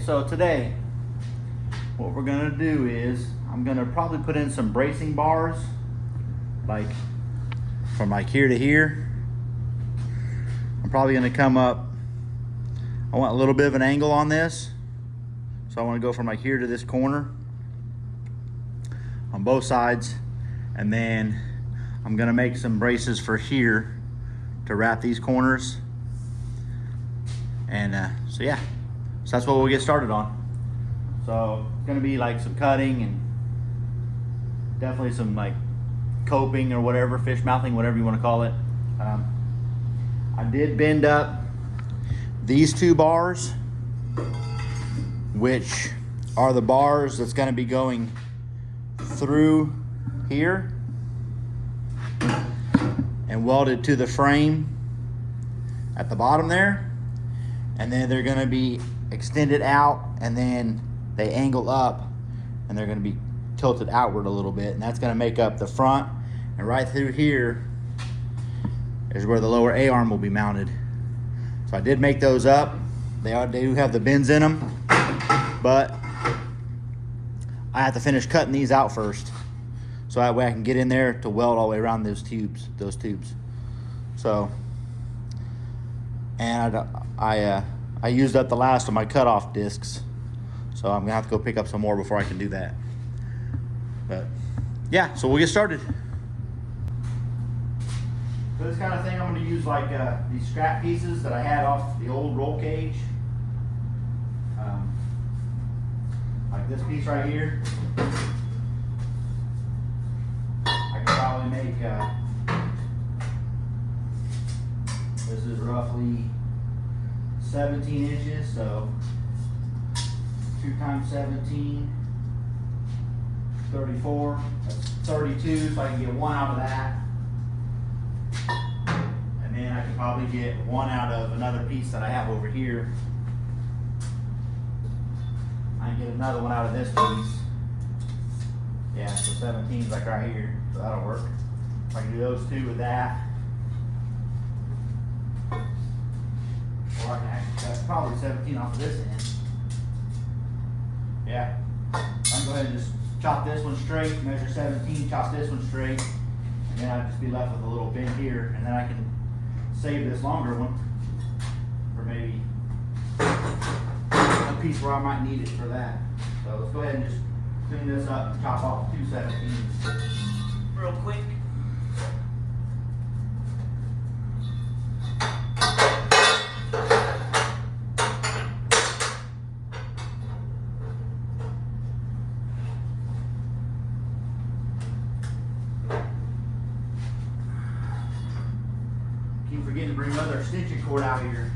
so today what we're gonna do is I'm gonna probably put in some bracing bars, like from like here to here. I'm probably gonna come up, I want a little bit of an angle on this, so I want to go from like here to this corner on both sides, and then I'm gonna make some braces for here to wrap these corners. And so yeah, so that's what we'll get started on. So it's gonna be like some cutting and definitely some like coping or whatever, fish mouthing, whatever you want to call it. I did bend up these two bars, which are the bars that's going to be going through here and welded to the frame at the bottom there, and then they're going to be extended out, and then they angle up and they're going to be tilted outward a little bit, and that's going to make up the front. And right through here is where the lower A-arm will be mounted. So I did make those up. They do have the bends in them, but I have to finish cutting these out first, so that way I can get in there to weld all the way around those tubes. So, and I used up the last of my cutoff discs, so I'm gonna have to go pick up some more before I can do that. But yeah, so we'll get started. For this kind of thing, I'm going to use like these scrap pieces that I had off the old roll cage. Like this piece right here. I can probably make, this is roughly 17 inches, so 2 times 17, 34, that's 32, so I can get one out of that. And then I can probably get one out of another piece that I have over here. I can get another one out of this piece. Yeah, so 17 is like right here, so that'll work. I can do those two with that. Or I can actually cut probably 17 off of this end. Yeah, I can go ahead and just chop this one straight, measure 17, chop this one straight, and then I'll just be left with a little bend here, and then I can save this longer one for maybe a piece where I might need it for that. So let's go ahead and just clean this up and chop off 2 17s real quick. Keep forgetting to bring another stitching cord out here.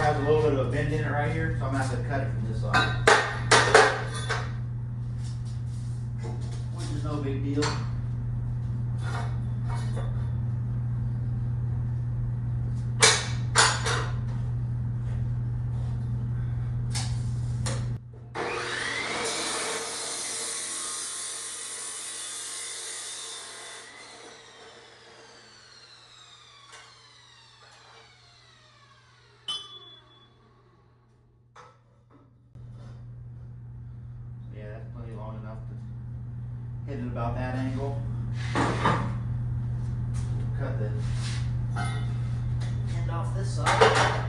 A little bit of a bend in it right here, so I'm gonna have to cut it from this side, which is no big deal. Yeah, that's plenty long enough to hit it about that angle. Cut the end off this side.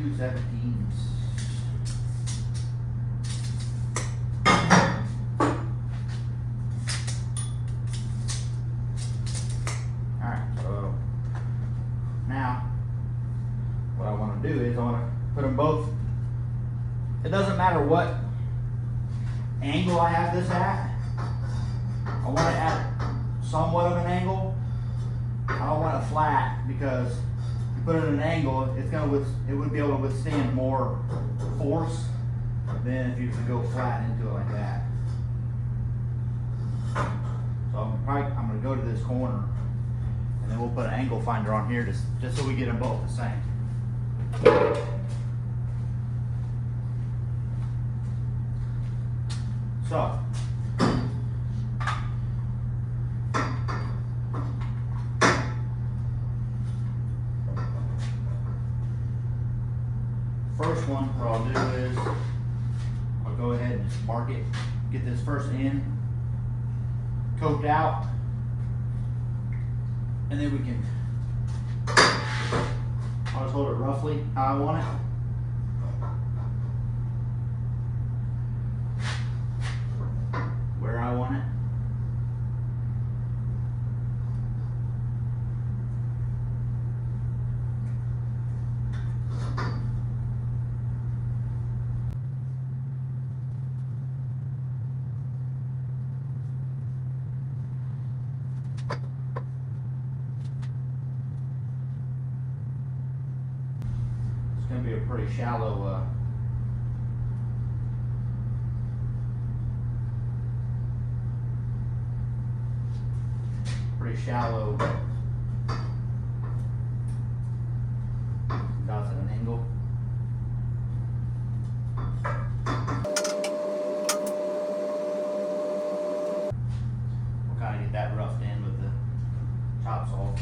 2/17. Alright, so now what I want to do is I want to put them both. It doesn't matter what angle I have this at. I want it at somewhat of an angle. I don't want it flat, because if you put it at an angle, it would be able to withstand more force than if you could go flat into it like that. So I'm going to go to this corner, and then we'll put an angle finder on here just so we get them both the same. So first one, what I'll do is I'll go ahead and just mark it, get this first end coked out, and then we can, I'll just hold it roughly how I want it. Where I want it. It's going to be a pretty shallow dots at an angle. We'll kind of get that roughed in with the topsoil.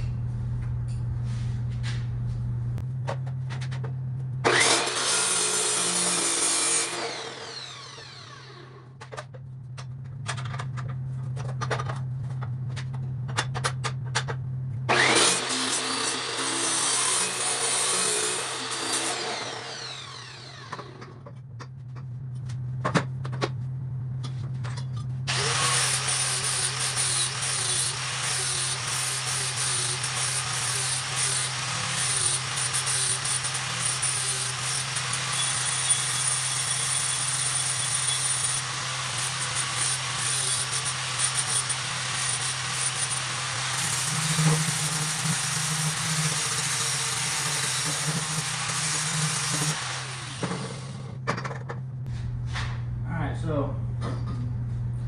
So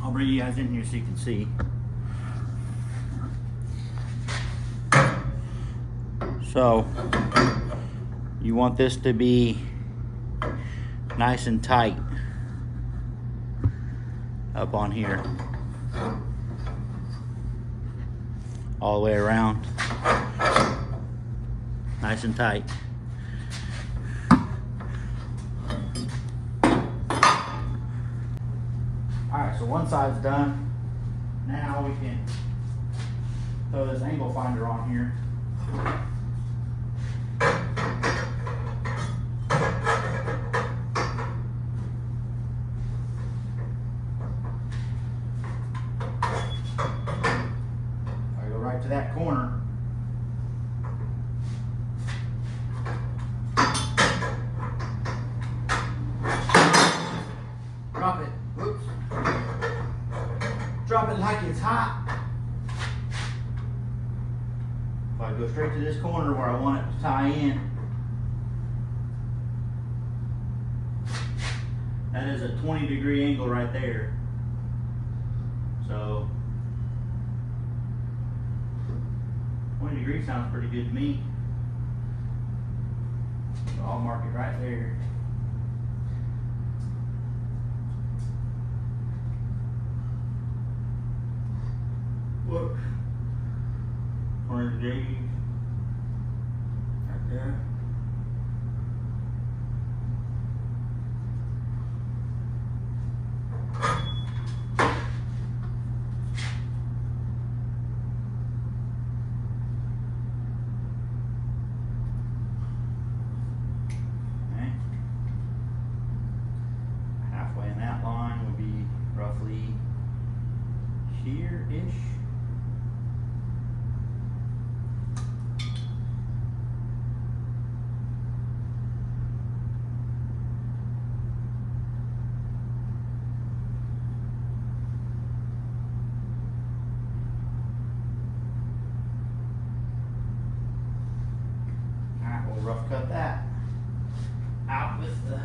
I'll bring you guys in here so you can see. So you want this to be nice and tight up on here, all the way around, nice and tight. Alright, so one side's done. Now we can throw this angle finder on here. I go right to that corner. Drop it. Whoops. Drop it like it's hot. If I go straight to this corner where I want it to tie in, that is a 20-degree angle right there. So 20 degrees sounds pretty good to me. So I'll mark it right there. Look, 20 degrees right there. rough cut that out with the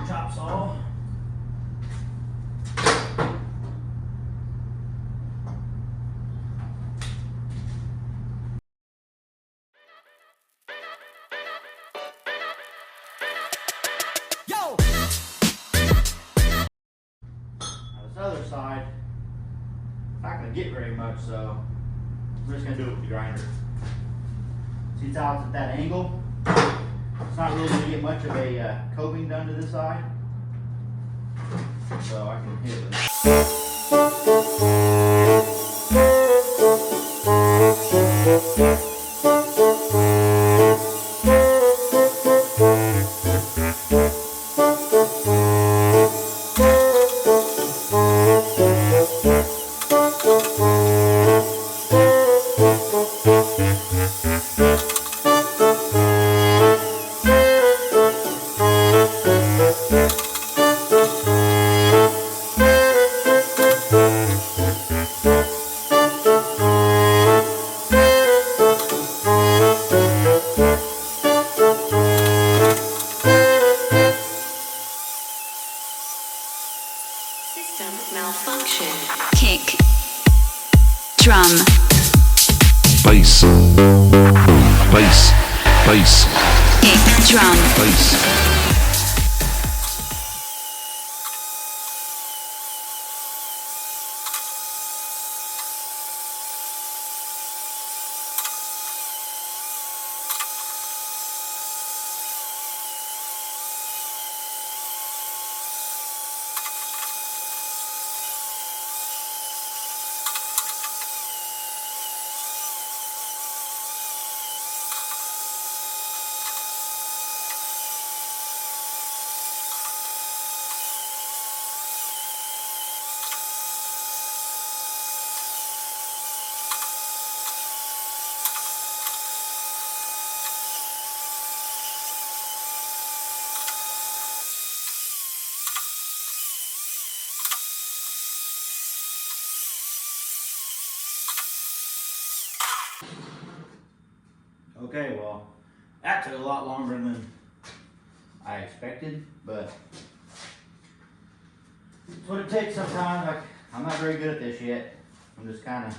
chop saw. Yo! Now this other side, not going to get very much, so we're just going to do it with the grinder. See how it's at that angle? It's not really going to get much of a coping done to this side, so I can hit it. System malfunction. Kick. Drum. Bass. Bass. Bass. Kick. Drum. Bass. Okay, well, that took a lot longer than I expected, but it's what it takes sometimes. Like, I'm not very good at this yet. I'm just kind of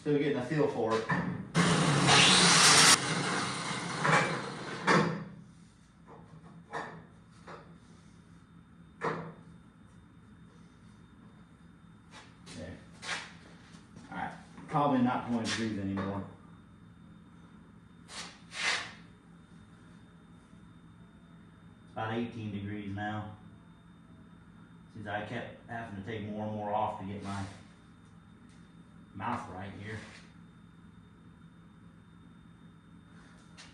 still getting a feel for it. Okay. All right, probably not 20 degrees anymore. About 18 degrees now, since I kept having to take more and more off to get my mouth right here.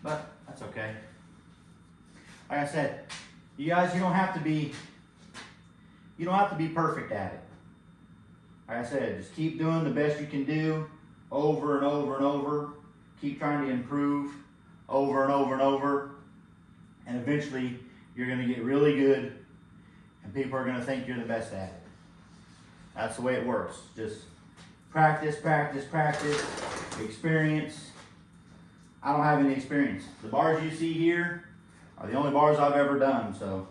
But that's okay. Like I said, you guys, you don't have to be perfect at it. Like I said, just keep doing the best you can do over and over and over. Keep trying to improve over and over and over, and eventually you're going to get really good, and people are going to think you're the best at it. That's the way it works. Just practice, practice, practice, experience. I don't have any experience. The bars you see here are the only bars I've ever done, so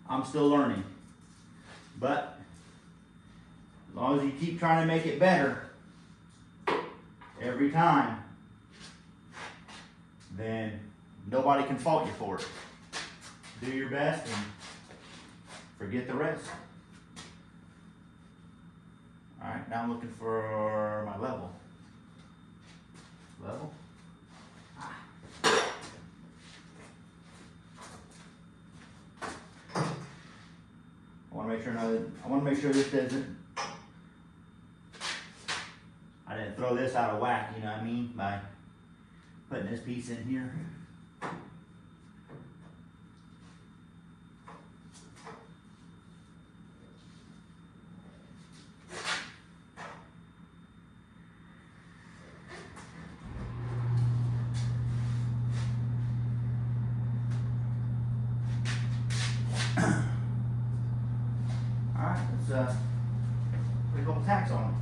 I'm still learning. But as long as you keep trying to make it better every time, then nobody can fault you for it. Do your best and forget the rest. All right, now I'm looking for my level. Level. I want to make sure this doesn't. I didn't throw this out of whack. You know what I mean, by putting this piece in here. Alright, let's put a couple tacks on it.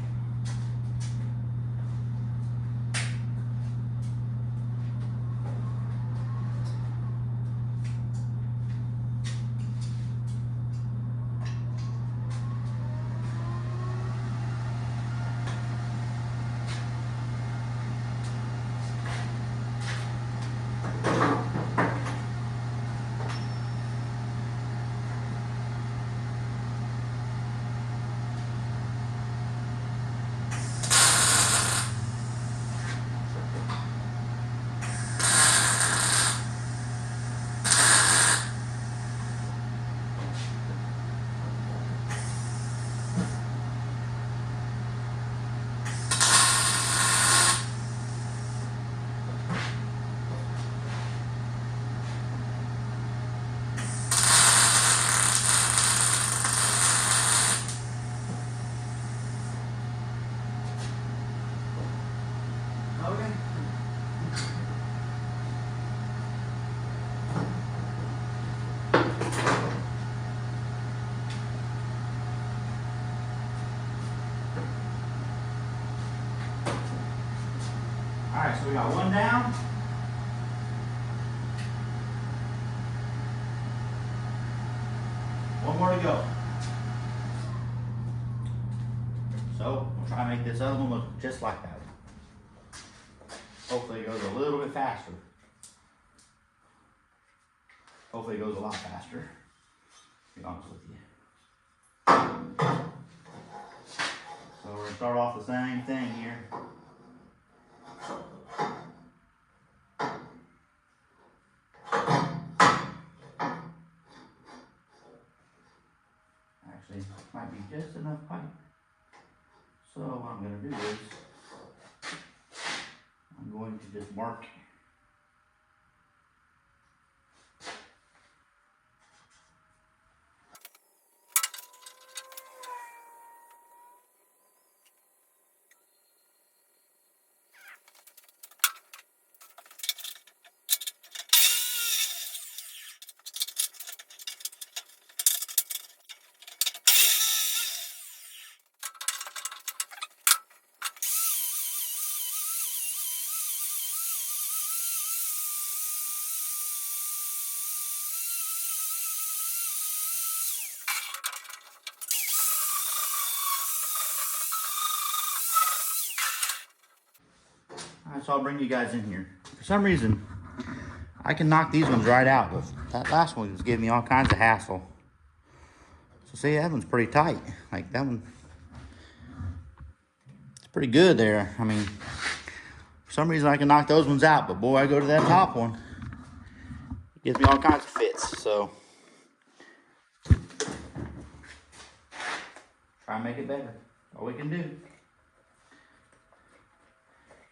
Alright, so we got one down. One more to go. So we'll try and make this other one look just like that. Hopefully it goes a little bit faster. Hopefully it goes a lot faster, to be honest with you. So we're gonna start off the same thing here. Actually, might be just enough pipe. So what I'm gonna do is, I'm going to just mark Alright, so I'll bring you guys in here. For some reason, I can knock these ones right out, but that last one was giving me all kinds of hassle. So see, that one's pretty tight. Like that one, it's pretty good there. I mean, for some reason I can knock those ones out, but boy, I go to that top one. It gives me all kinds of fits, so. Try and make it better. All we can do.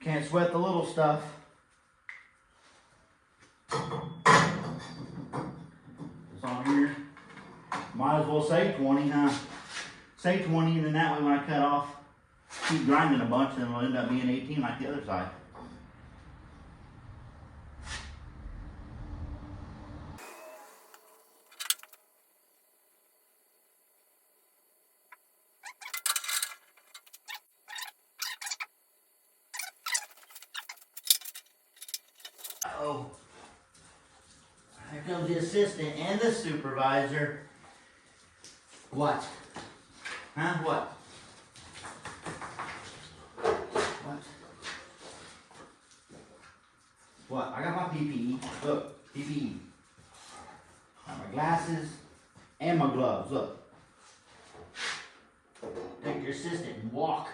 Can't sweat the little stuff. It's on here. Might as well say 20, huh? Say 20, and then that way when I cut off, keep grinding a bunch, and it'll end up being 18 like the other side. Oh, here comes the assistant and the supervisor. What? Huh? What? What? What? I got my PPE. Look, PPE. Got my glasses and my gloves. Look. Take your assistant and walk.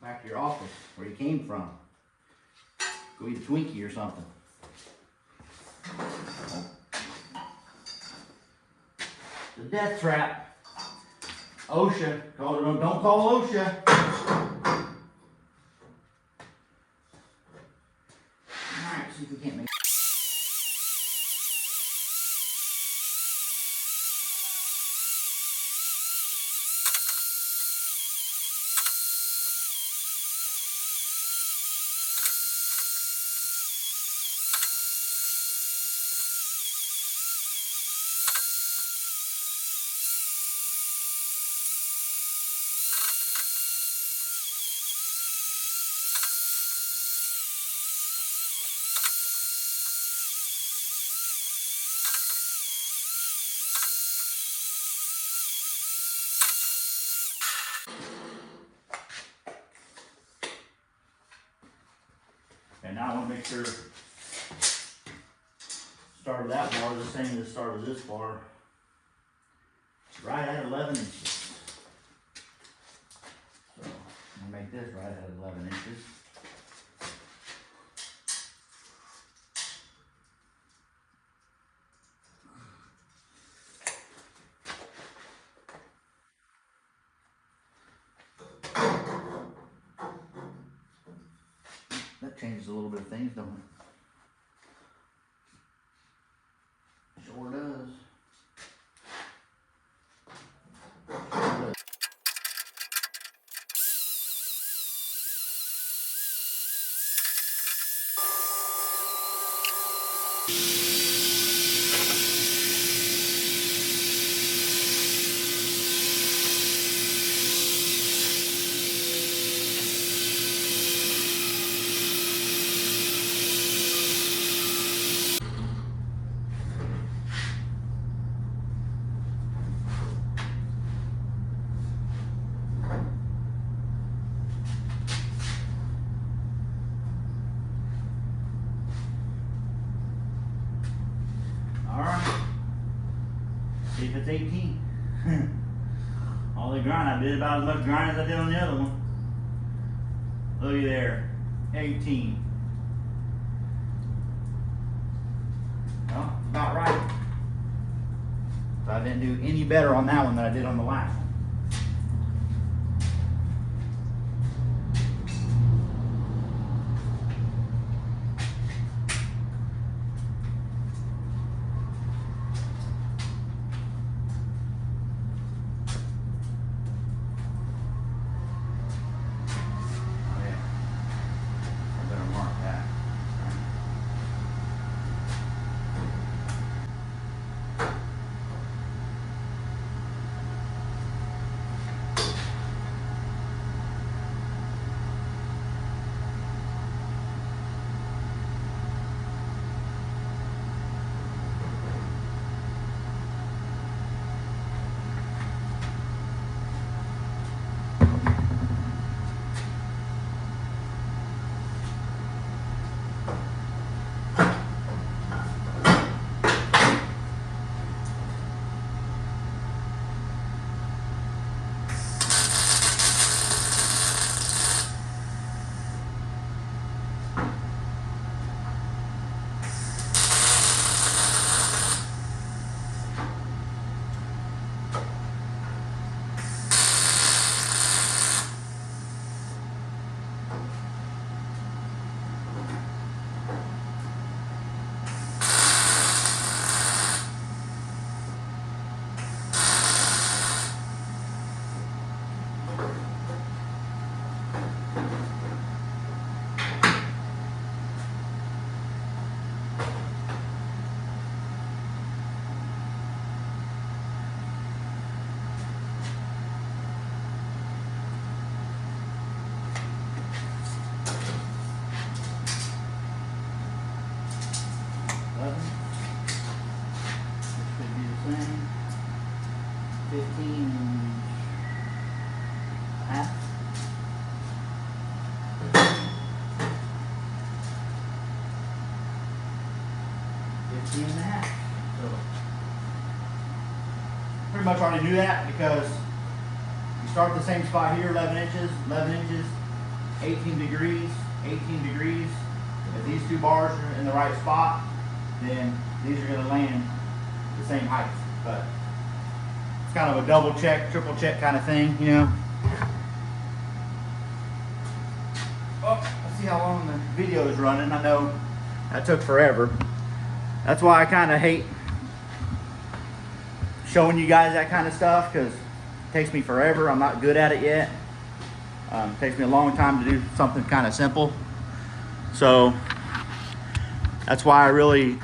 Back to your office, where you came from. Go eat a Twinkie or something. The death trap. OSHA. Don't call OSHA. Alright, see if we can't make And now I want to make sure start of that bar is the same as the start of this bar. Right at 11 inches. So I'm going to make this right at 11 inches. That changes a little bit of things, don't it? Sure does. Alright. See if it's 18. All the grind, I did about as much grind as I did on the other one. Looky there. 18. Well, about right. So I didn't do any better on that one than I did on the last one. Pretty much already knew that because you start at the same spot here, 11 inches, 18 degrees, 18 degrees. If these two bars are in the right spot, then these are going to land the same height. But it's kind of a double check, triple check kind of thing, you know. Oh, let's see how long the video is running. I know that took forever. That's why I kind of hate showing you guys that kind of stuff, because it takes me forever. I'm not good at it yet. It takes me a long time to do something kind of simple. So that's why I really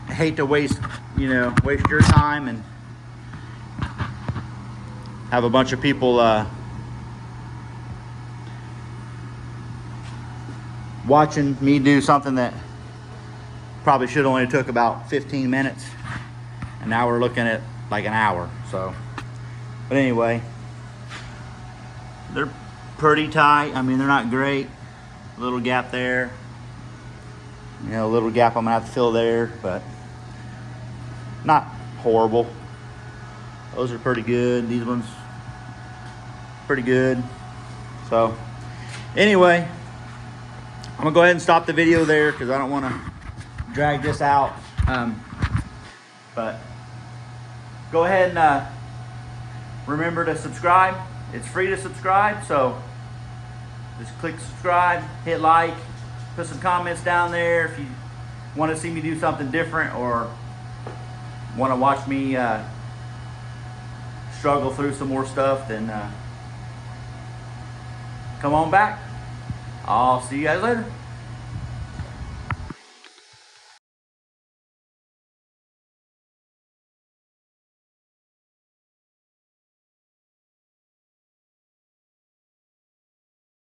hate to waste your time and have a bunch of people watching me do something that probably should only took about 15 minutes, and now we're looking at like an hour. So, but anyway, they're pretty tight. I mean, they're not great. A little gap there, a little gap I'm gonna have to fill there, but not horrible. Those are pretty good. These ones pretty good. So anyway, I'm gonna go ahead and stop the video there because I don't want to drag this out. But go ahead and remember to subscribe. It's free to subscribe, so just click subscribe, hit like, put some comments down there if you want to see me do something different or want to watch me struggle through some more stuff. Then come on back. I'll see you guys later.